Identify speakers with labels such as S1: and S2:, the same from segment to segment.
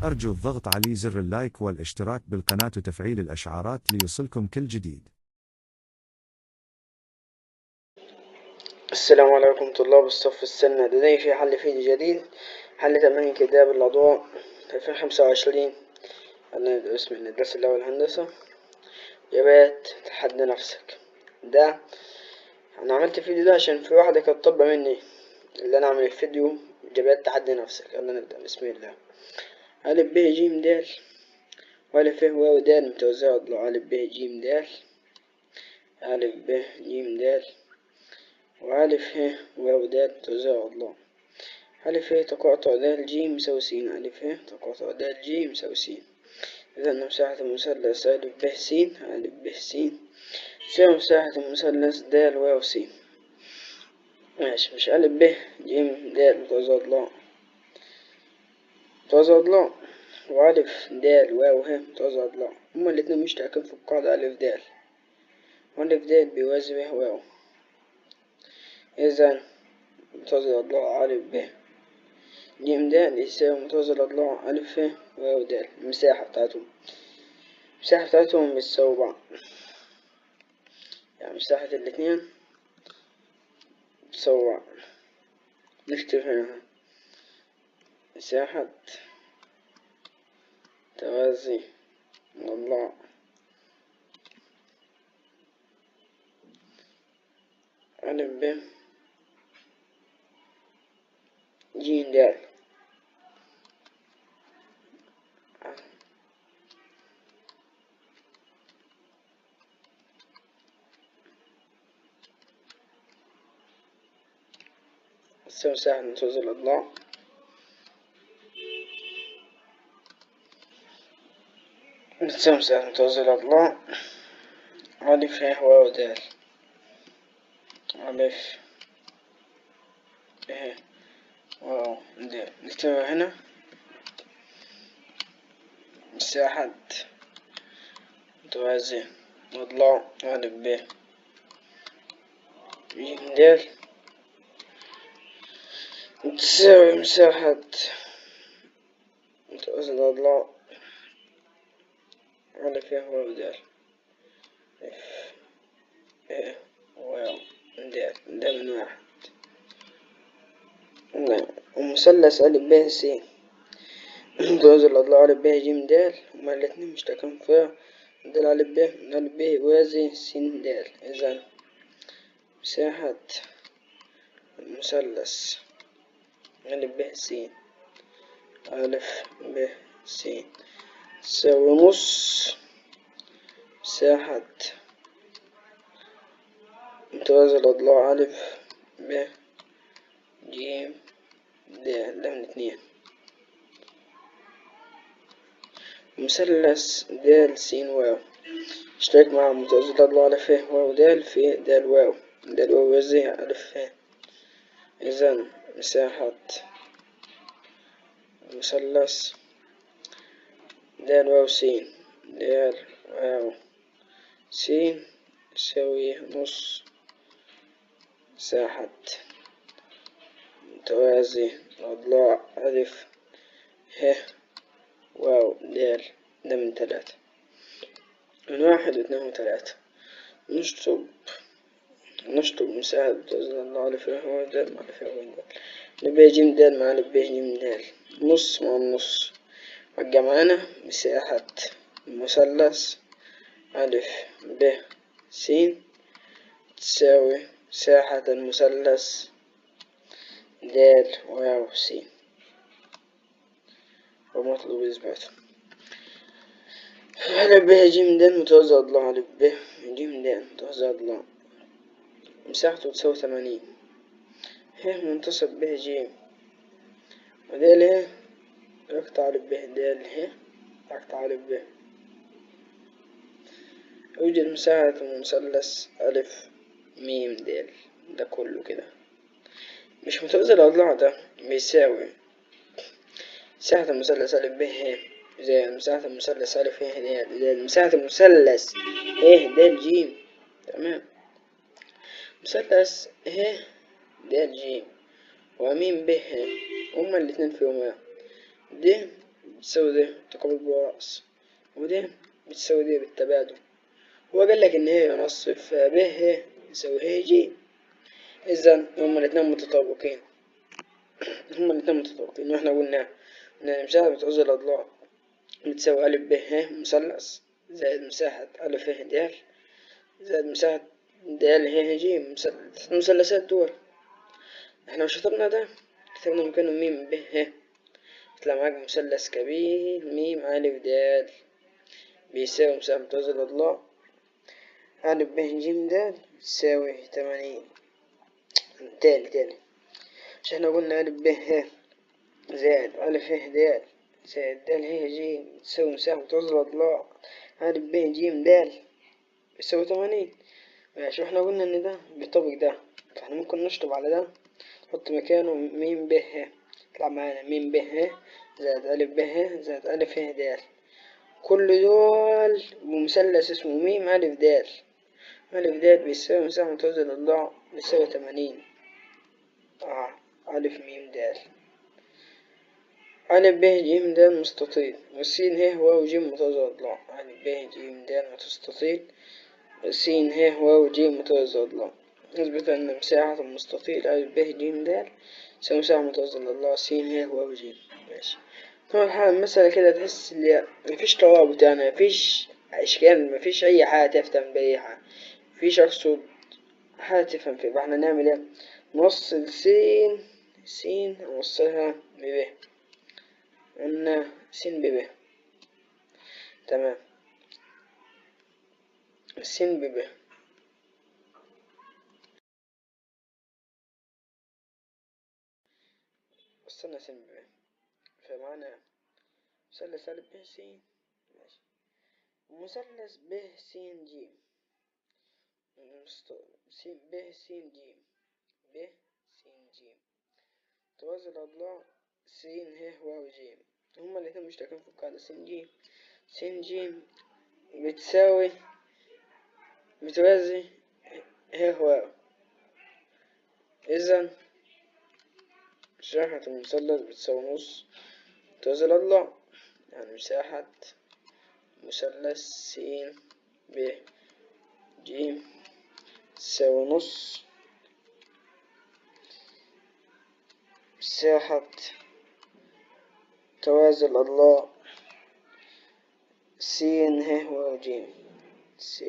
S1: أرجو الضغط على زر اللايك والاشتراك بالقناة وتفعيل الإشعارات ليصلكم كل جديد.
S2: السلام عليكم طلاب الصف السنة لدي في حل فيديو جديد، حل تمرين كتاب الأضواء 2025. أنا اسمي الدرس الأول هندسة. إجابات تحدى نفسك. ده أنا عملت الفيديو ده عشان في واحدة كانت طالبة مني اللي أنا أعمل الفيديو إجابات تحدى نفسك. يلا نبدأ. بسم الله. أ ب ج د و ف و د متوزعة أضلاع. أ ب ج د أ ب ج د وألف ه واو د متوزعة أضلاع. ألف ه تقاطع د ج يساوي س. ألف ه تقاطع د ج يساوي س. إذا مساحة المثلث أ ب س أ ب س تساوي مساحة المثلث د واو س. ماشي، مش أ ب ج د متوزعة أضلاع وألف د واو ه متوزعة أضلاع. هما الاتنين مشتركين في القاعدة ألف د. وألف د بيوازي ب واو. إذا متوزعة أضلاع أ ب ج د يساوي متوازي الأضلاع ألف ه واو د. المساحة بتاعتهم بتساوي بعض، يعني مساحة الاتنين بتساوي بعض. نكتب هنا مساحة توازي الأضلاع ألف ب ج د تساوي مساحة متوازي الأضلاع بتساوي مساحة متوازي الأضلاع ألف ه واو د. ألف ه واو د نكتبها هنا. مساحة متوازي الأضلاع ألف ب ج د تساوي مساحة متوازي الأضلاع ألف ه واو د. اف ه واو د ده من واحد. ومثلث أ ب س متوازي الأضلاع أ ب ج د هما الاتنين مشتركين في د أ ب. أ ب يوازي س د. إذا مساحة المثلث أ ب س ألف ب س تساوي نص مساحة متوازي الأضلاع ألف ب ج د ده من اتنين. مثلث د س واو اشترك مع متوازي الأضلاع ألف ه واو د في د واو. د واو يوازي ألف ه. إذا مساحة المثلث د واو س د واو س يساوي نص مساحة متوازي الأضلاع ألف ه واو د ده من تلاتة. من واحد واثنين وثلاثة. نشطب مساحة متوازي الأضلاع ألف ه واو د مع ألف ه واو د. أ ب ج د مع أ ب ج د نص مع النص. بقى معانا مساحة المثلث ألف ب س تساوي مساحة المثلث د واو س. ومطلوب إثباته. أ ب ج د متوازي أضلاع أ ب ج د متوازي أضلاع مساحته تساوي 80. ه منتصف ب ج وده ه يقطع أ ب د ه يقطع أ ب. يوجد مساحة المثلث ألف ميم د ده كله كده مش متوازي الأضلاع ده بيساوي مساحة المثلث أ ب ه زي مساحة المثلث ألف ه د زي مساحة المثلث ه د ج. تمام. مثلث ه د ج وميم ب ه هما الاتنين فيهم د بتساوي دي تقابل بالرأس، ودي بتساوي دي بالتبادل. هو قال لك إن هي نص فب ه يساوي ه ج. إذا هما الاتنين متطابقين، وإحنا قلنا إن المساحة بتعوز الأضلاع بتساوي ألف ب ه مثلث زائد مساحة ألف ه د زائد مساحة د ه ج المثلثات دول. احنا لو شطبنا ده كتبنا مكانه ميم ب ه يطلع معاك مثلث كبير ميم ألف د بيساوي مساحة متوازي الأضلاع ألف ب ج د بتساوي 80. تاني مش احنا قلنا ألف ب ه زائد ألف ه د زائد د ه ج بتساوي مساحة متوازي الأضلاع ألف ب ج د بيساوي 80. ماشي، واحنا قلنا إن ده بيطبق ده، فاحنا ممكن نشطب على ده نحط مكانه ميم ب ه يطلع معانا ميم ب ه زائد ألف ب ه زائد ألف ه د كل دول بمثلث اسمه ميم ألف د. ألف د بيساوي مساحة متوازي الأضلاع بيساوي 80. ألف ميم د ألف ب ج د مستطيل والسين ه واو ج متوازي الأضلاع ألف ب ج د مستطيل والسين ه واو ج متوازي الأضلاع. نثبت أن مساحة المستطيل ألف ب ج د تساوي مساحة متوازي الأضلاع س ه واو ج. ماشي، طبعا الحالة المسألة كده تحس إن مفيش توابط، يعني مفيش إشكال، مفيش أي حاجة تفهم بأي حاجة، مفيش أقصد حاجة تفهم فيها. فاحنا نعمل إيه؟ نوصل س نوصلها بب، قلنا س بب. تمام، س بب وصلنا س بب فمعنا مثلث ألف ب س. ماشي، مثلث ب س ج ب س ج ب س ج توازي الأضلاع س ه واو ج. هما الاتنين مشتركين في القاعدة س ج. س ج بتوازي ه واو. إذا مساحة المثلث بتساوي نص توازي الأضلاع، يعني مساحة مثلث س ب ج تساوي نص مساحة توازي الأضلاع س ه واو ج. س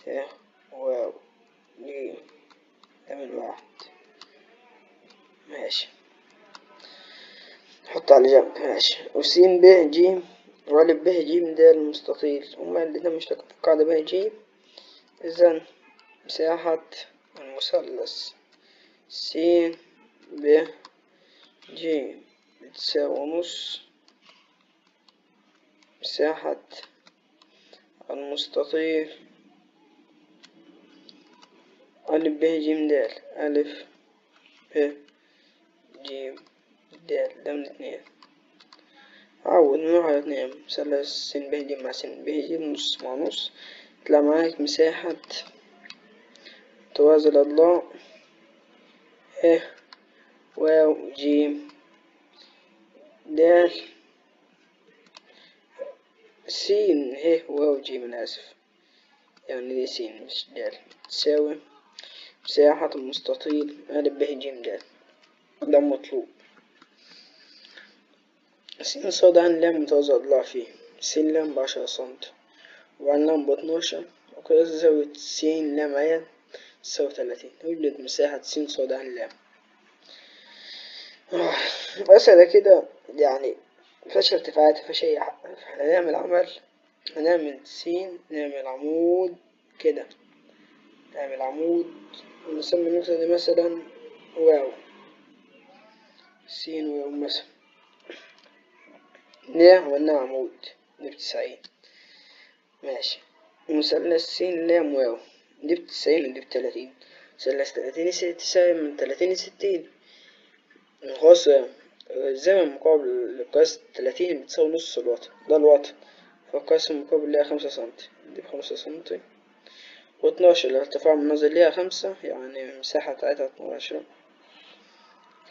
S2: ه واو ج ده من واحد. ماشي، نحط على جنب. ماشي، وسين ب ج وألف ب ج ده المستطيل هما الاتنين مشتركين في القاعدة ب ج. إذا مساحة المثلث س ب ج بتساوي نص مساحة المستطيل ألف ب ج د. ألف ب ج د ده من اتنين، عوض نروح على اتنين مثلث س ب ج مع س ب ج نص مع نص يطلع معاك مساحة توازي الأضلاع ه واو ج د س ه واو ج من آسف، يعني دي س مش د تساوي مساحة المستطيل ألف ب ج د. ده مطلوب. س صاد عن لام متوازي الأضلاع فيه س لام ب10 سنتي وعن لام ب12 وكده زاوية س لام عين تساوي 30. نوجد مساحة س صاد عن لام. مسألة كده يعني مفيهاش ارتفاعات مفيهاش أي حاجة. هنعمل عمل، هنعمل س، نعمل عمود كده، نعمل عمود ونسمي النقطة دي مثلا واو س واو مثلا. ليه عملنا عمود دي ب90. ماشي، مثلث س لام واو دي ب90 ودي ب30. مثلث 30 تساوي من 30 ل60. نقاس الزمن مقابل لقياس 30 بتساوي نص الوتر، ده الوتر، فالقياس المقابل ليها 5 سنتي دي ب5 سنتي و12 الارتفاع من النظر ليها 5، يعني المساحة بتاعتها 12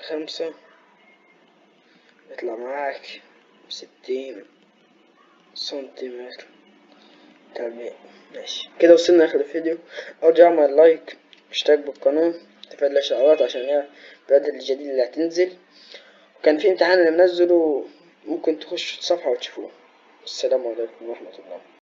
S2: 5 يطلع معاك 60 سنتيمتر تربيع. ماشي كده وصلنا لاخر الفيديو. ارجع اعمل لايك واشترك بالقناة تفعيل الاشعارات عشان هي الفيديوهات الجديدة اللي هتنزل. وكان في امتحان انا منزله، ممكن تخش الصفحة وتشوفوه. السلام عليكم ورحمة الله.